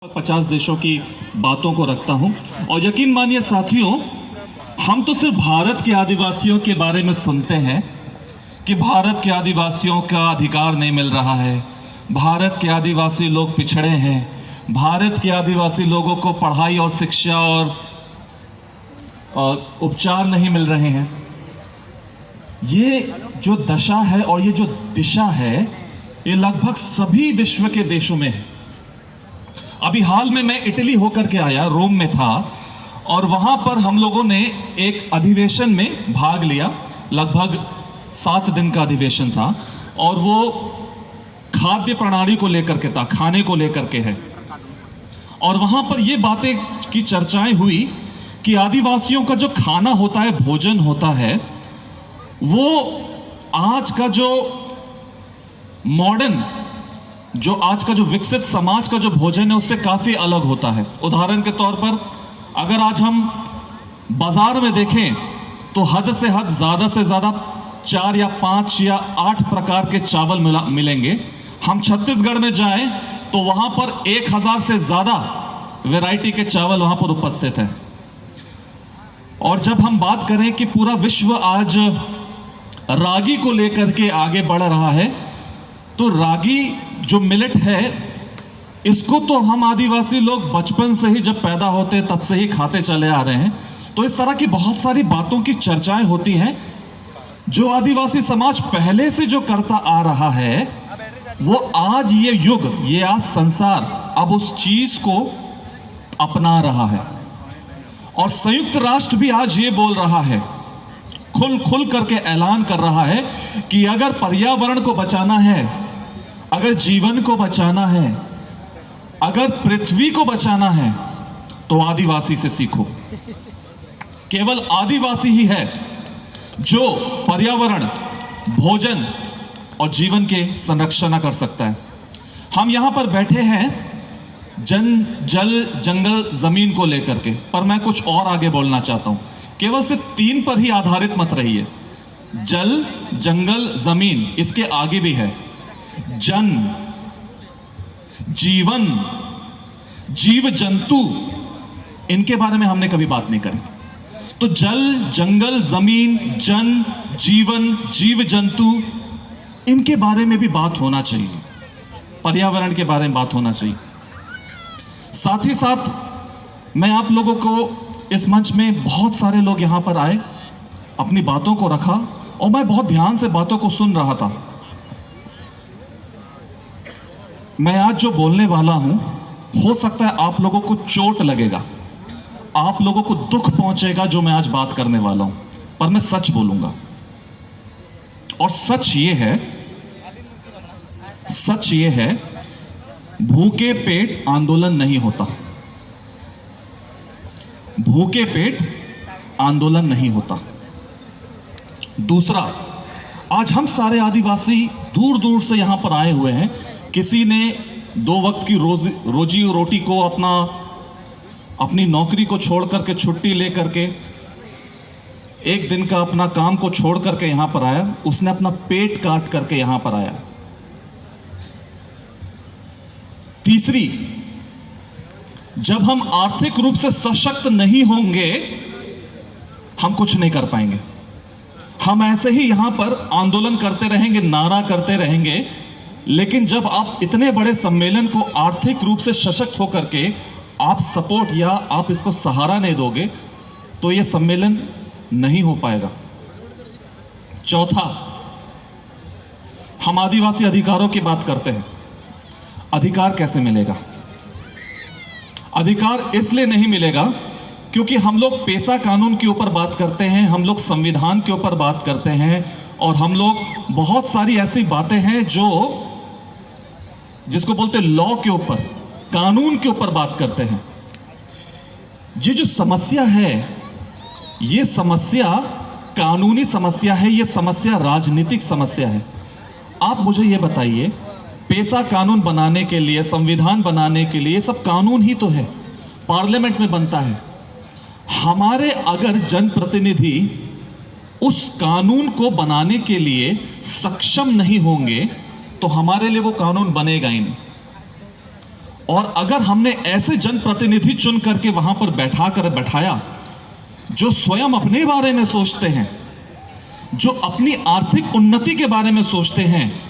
50 देशों की बातों को रखता हूं और यकीन मानिए साथियों, हम तो सिर्फ भारत के आदिवासियों के बारे में सुनते हैं कि भारत के आदिवासियों का अधिकार नहीं मिल रहा है, भारत के आदिवासी लोग पिछड़े हैं, भारत के आदिवासी लोगों को पढ़ाई और शिक्षा और उपचार नहीं मिल रहे हैं। ये जो दशा है और ये जो दिशा है, ये लगभग सभी विश्व के देशों में है। अभी हाल में मैं इटली होकर के आया, रोम में था, और वहां पर हम लोगों ने एक अधिवेशन में भाग लिया। लगभग 7 दिन का अधिवेशन था और वो खाद्य प्रणाली को लेकर के था, खाने को लेकर के है। और वहां पर ये बातें की चर्चाएं हुई कि आदिवासियों का जो खाना होता है, भोजन होता है, वो आज का जो मॉडर्न, जो आज का जो विकसित समाज का जो भोजन है उससे काफी अलग होता है। उदाहरण के तौर पर अगर आज हम बाजार में देखें तो हद से हद, ज्यादा से ज्यादा 4 या 5 या 8 प्रकार के चावल मिलेंगे। हम छत्तीसगढ़ में जाएं तो वहां पर 1000 से ज्यादा वैरायटी के चावल वहां पर उपस्थित हैं। और जब हम बात करें कि पूरा विश्व आज रागी को लेकर के आगे बढ़ रहा है, तो रागी जो मिलेट है, इसको तो हम आदिवासी लोग बचपन से ही, जब पैदा होते हैं तब से ही खाते चले आ रहे हैं। तो इस तरह की बहुत सारी बातों की चर्चाएं होती हैं। जो आदिवासी समाज पहले से जो करता आ रहा है, वो आज ये युग, ये आज संसार अब उस चीज को अपना रहा है। और संयुक्त राष्ट्र भी आज ये बोल रहा है, खुल करके ऐलान कर रहा है कि अगर पर्यावरण को बचाना है, अगर जीवन को बचाना है, अगर पृथ्वी को बचाना है, तो आदिवासी से सीखो। केवल आदिवासी ही है जो पर्यावरण, भोजन और जीवन के संरक्षण कर सकता है। हम यहां पर बैठे हैं जल, जंगल, जमीन को लेकर के, पर मैं कुछ और आगे बोलना चाहता हूं। केवल सिर्फ 3 पर ही आधारित मत रहिए। जल, जंगल, जमीन, इसके आगे भी है जन, जीवन, जीव जंतु। इनके बारे में हमने कभी बात नहीं करी। तो जल, जंगल, जमीन, जन, जीवन, जीव जंतु, इनके बारे में भी बात होना चाहिए। पर्यावरण के बारे में बात होना चाहिए। साथ ही साथ मैं आप लोगों को, इस मंच में बहुत सारे लोग यहां पर आए, अपनी बातों को रखा और मैं बहुत ध्यान से बातों को सुन रहा था। मैं आज जो बोलने वाला हूं, हो सकता है आप लोगों को चोट लगेगा, आप लोगों को दुख पहुंचेगा जो मैं आज बात करने वाला हूं, पर मैं सच बोलूंगा। और सच ये है, भूखे पेट आंदोलन नहीं होता। भूखे पेट आंदोलन नहीं होता। दूसरा, आज हम सारे आदिवासी दूर दूर से यहां पर आए हुए हैं। किसी ने 2 वक्त की रोजी रोटी को, अपनी नौकरी को छोड़ करके, छुट्टी लेकर के, 1 दिन का अपना काम को छोड़ करके यहां पर आया। उसने अपना पेट काट करके यहां पर आया। तीसरी, जब हम आर्थिक रूप से सशक्त नहीं होंगे, हम कुछ नहीं कर पाएंगे। हम ऐसे ही यहां पर आंदोलन करते रहेंगे, नारा करते रहेंगे, लेकिन जब आप इतने बड़े सम्मेलन को आर्थिक रूप से सशक्त होकर के आप सपोर्ट या आप इसको सहारा नहीं दोगे, तो यह सम्मेलन नहीं हो पाएगा। चौथा, हम आदिवासी अधिकारों की बात करते हैं। अधिकार कैसे मिलेगा? अधिकार इसलिए नहीं मिलेगा क्योंकि हम लोग पेशा कानून के ऊपर बात करते हैं, हम लोग संविधान के ऊपर बात करते हैं, और हम लोग बहुत सारी ऐसी बातें हैं जिसको बोलते लॉ के ऊपर, कानून के ऊपर बात करते हैं। ये जो समस्या है, ये समस्या कानूनी समस्या है, ये समस्या राजनीतिक समस्या है। आप मुझे ये बताइए, पेशा कानून बनाने के लिए, संविधान बनाने के लिए, सब कानून ही तो है, पार्लियामेंट में बनता है। हमारे अगर जनप्रतिनिधि उस कानून को बनाने के लिए सक्षम नहीं होंगे, तो हमारे लिए वो कानून बनेगा ही नहीं। और अगर हमने ऐसे जनप्रतिनिधि चुन करके वहां पर बैठाया जो स्वयं अपने बारे में सोचते हैं, जो अपनी आर्थिक उन्नति के बारे में सोचते हैं,